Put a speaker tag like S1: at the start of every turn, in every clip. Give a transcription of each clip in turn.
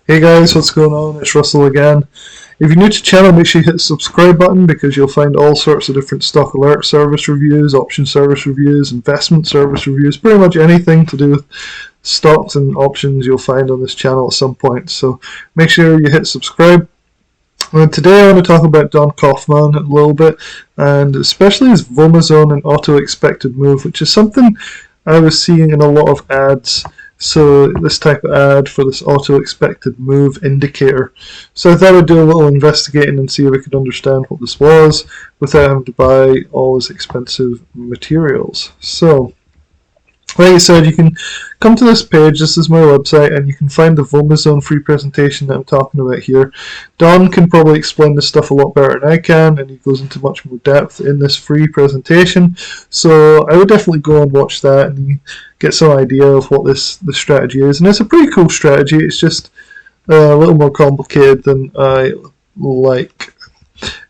S1: Hey guys, what's going on? It's Russell again. If you're new to the channel, make sure you hit the subscribe button because you'll find all sorts of different stock alert service reviews, option service reviews, investment service reviews, pretty much anything to do with stocks and options you'll find on this channel at some point. So make sure you hit subscribe. And today I want to talk about Don Kaufman a little bit, and especially his Vomma zone and auto expected move, which is something I was seeing in a lot of ads. So this type of ad for this auto expected move indicator. So I thought I'd do a little investigating and see if I could understand what this was without having to buy all this expensive materials. So like I said, you can come to this page. This is my website, and you can find the Vomma zone free presentation that I'm talking about here. Don can probably explain this stuff a lot better than I can, and he goes into much more depth in this free presentation. So I would definitely go and watch that and get some idea of what this strategy is. And it's a pretty cool strategy. It's just a little more complicated than I like.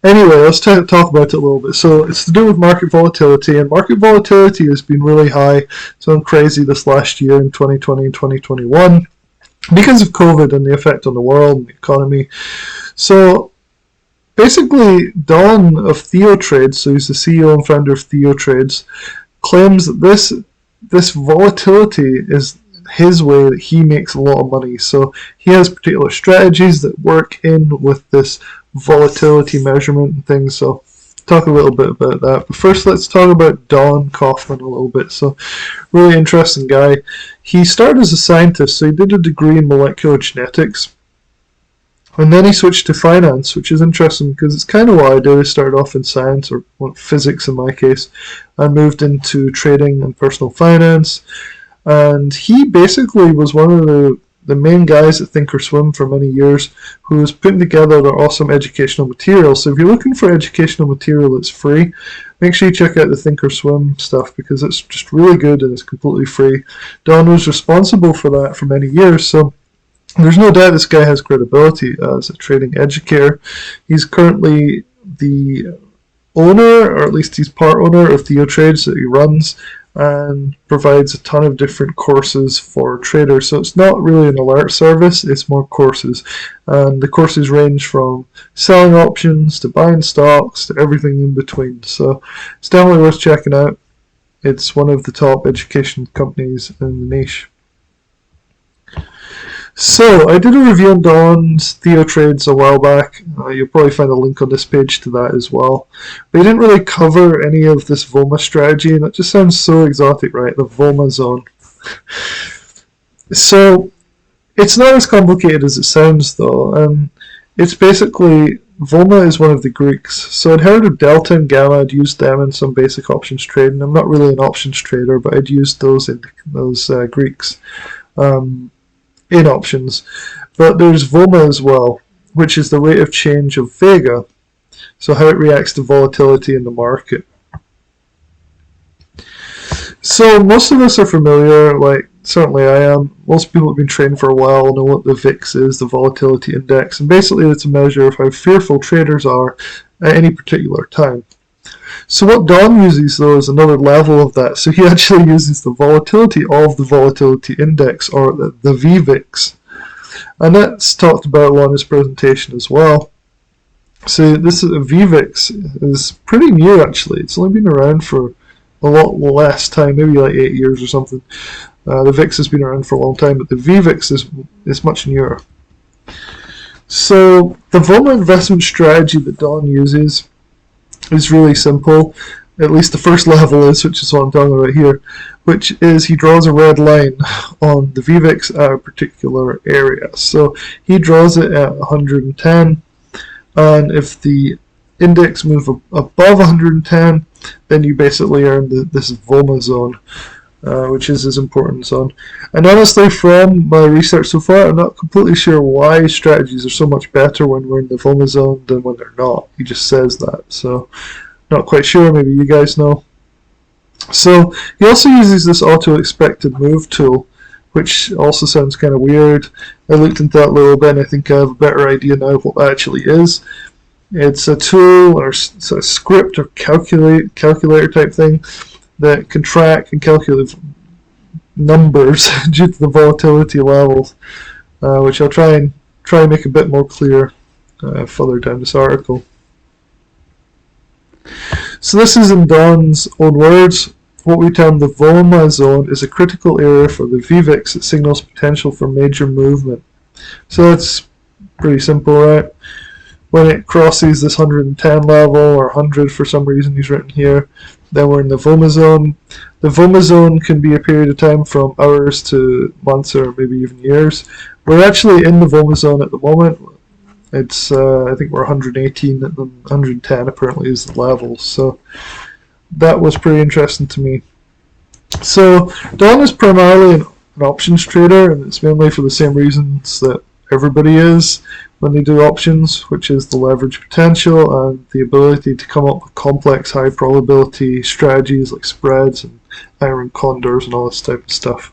S1: Anyway, let's talk about it a little bit. So it's to do with market volatility, and market volatility has been really high. It's gone crazy this last year in 2020 and 2021 because of COVID and the effect on the world and the economy. So basically, Don of Theo Trades, so he's the CEO and founder of Theo Trades, claims that this volatility is his way that he makes a lot of money. So he has particular strategies that work in with this volatility measurement and things. So talk a little bit about that. But first, let's talk about Don Kaufman a little bit. So really interesting guy. He started as a scientist, so he did a degree in molecular genetics. And then he switched to finance, which is interesting because it's kind of what I did. I started off in science, or physics in my case. I moved into trading and personal finance. And he basically was one of the main guys at Thinkorswim for many years, who was putting together their awesome educational material. So if you're looking for educational material that's free, make sure you check out the Thinkorswim stuff because it's just really good and it's completely free. Don was responsible for that for many years, so there's no doubt this guy has credibility as a trading educator. He's currently the owner, or at least he's part owner of Theo Trades that he runs, and provides a ton of different courses for traders. So it's not really an alert service, it's more courses. And the courses range from selling options to buying stocks to everything in between. So it's definitely worth checking out. It's one of the top education companies in the niche. So I did a review on Don's Theo Trades a while back. You'll probably find a link on this page to that as well. But he didn't really cover any of this Vomma strategy, and it just sounds so exotic, right? The Vomma zone. So it's not as complicated as it sounds, though. It's basically, Vomma is one of the Greeks. So I'd heard of Delta and Gamma. I'd used them in some basic options trading. I'm not really an options trader, but I'd used those Greeks in options. But there's Vomma as well, which is the rate of change of Vega, so how it reacts to volatility in the market. So most of us are familiar, like certainly I am. Most people have been trading for a while know what the VIX is, the Volatility Index, and basically it's a measure of how fearful traders are at any particular time. So what Don uses, though, is another level of that. So he actually uses the volatility of the Volatility Index, or the VVIX. And that's talked about a lot in his presentation as well. So this VVIX is pretty new, actually. It's only been around for a lot less time, maybe like 8 years or something. The VIX has been around for a long time, but the VVIX is much newer. So the Vomma investment strategy that Don uses is really simple. At least the first level is, which is what I'm talking about here, which is he draws a red line on the VVIX at a particular area. So he draws it at 110, and if the index moves above 110, then you basically are in this Vomma zone, which is his important zone. And honestly, from my research so far, I'm not completely sure why strategies are so much better when we're in the Vomma zone than when they're not. He just says that, so not quite sure. Maybe you guys know. So he also uses this auto expected move tool, which also sounds kind of weird. I looked into that a little bit, and I think I have a better idea now of what that actually is. It's a tool or a script or calculator type thing that can track and calculate numbers due to the volatility levels which I'll try and make a bit more clear further down this article. So this is in Don's own words. What we term the Vomma zone is a critical area for the VIX that signals potential for major movement. So that's pretty simple, right? When it crosses this 110 level, or 100 for some reason he's written here, then we're in the Vomma zone. The Vomma zone can be a period of time from hours to months or maybe even years. We're actually in the Vomma zone at the moment. It's I think we're 118 and 110 apparently is the level. So that was pretty interesting to me. So Don is primarily an options trader, and it's mainly for the same reasons that everybody is when they do options, which is the leverage potential and the ability to come up with complex high probability strategies like spreads and iron condors and all this type of stuff.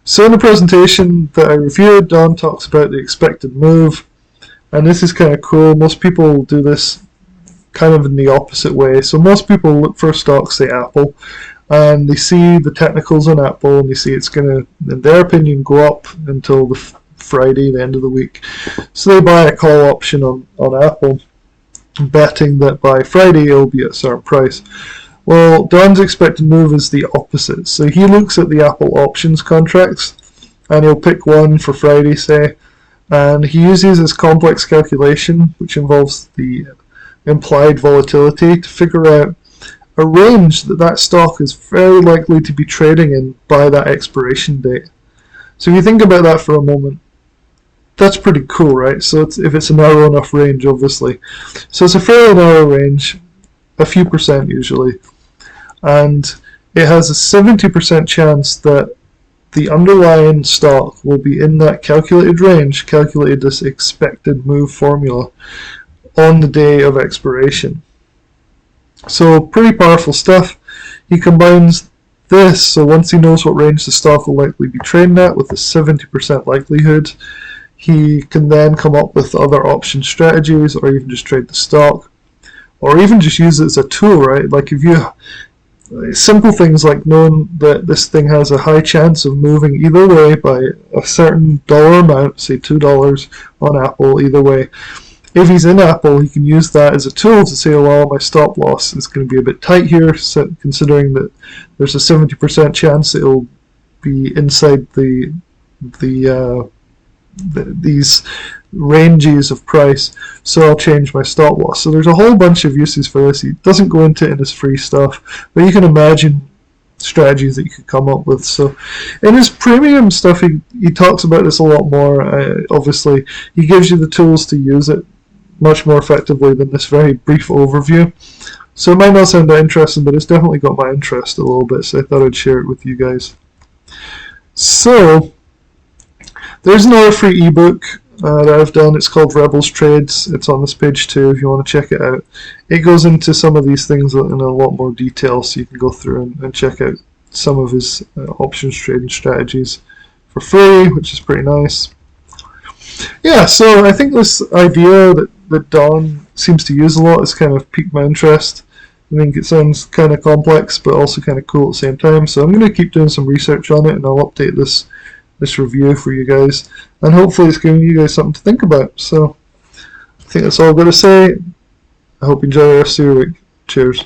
S1: So in the presentation that I reviewed, Don talks about the expected move, and this is kind of cool. Most people do this kind of in the opposite way. So most people look for a stock, say Apple, and they see the technicals on Apple and they see it's going to, in their opinion, go up until the Friday, the end of the week. So they buy a call option on Apple, betting that by Friday it'll be at a certain price. Well, Don's expected move is the opposite. So he looks at the Apple options contracts and he'll pick one for Friday, say, and he uses his complex calculation, which involves the implied volatility, to figure out a range that stock is very likely to be trading in by that expiration date. So if you think about that for a moment, that's pretty cool, right? So if it's a narrow enough range, obviously. So it's a fairly narrow range, a few percent usually, and it has a 70% chance that the underlying stock will be in that calculated range, calculated this expected move formula, on the day of expiration. So pretty powerful stuff. He combines this, so once he knows what range the stock will likely be trading at with a 70% likelihood, he can then come up with other option strategies, or even just trade the stock, or even just use it as a tool, right? Like if you, simple things like knowing that this thing has a high chance of moving either way by a certain dollar amount, say $2 on Apple, either way. If he's in Apple, he can use that as a tool to say, well, my stop loss is going to be a bit tight here, so considering that there's a 70% chance it'll be inside these ranges of price, so I'll change my stop loss. So there's a whole bunch of uses for this. He doesn't go into it in his free stuff, but you can imagine strategies that you could come up with. So in his premium stuff, he talks about this a lot more. Obviously, he gives you the tools to use it much more effectively than this very brief overview. So it might not sound that interesting, but it's definitely got my interest a little bit, so I thought I'd share it with you guys. So there's another free ebook that I've done. It's called Rebels Trades. It's on this page too if you want to check it out. It goes into some of these things in a lot more detail, so you can go through and check out some of his options trading strategies for free, which is pretty nice. Yeah, so I think this idea that Don seems to use a lot has kind of piqued my interest. I think it sounds kind of complex, but also kind of cool at the same time. So I'm going to keep doing some research on it, and I'll update this review for you guys, and hopefully it's giving you guys something to think about. So I think that's all I've got to say. I hope you enjoy the rest of your week. Cheers.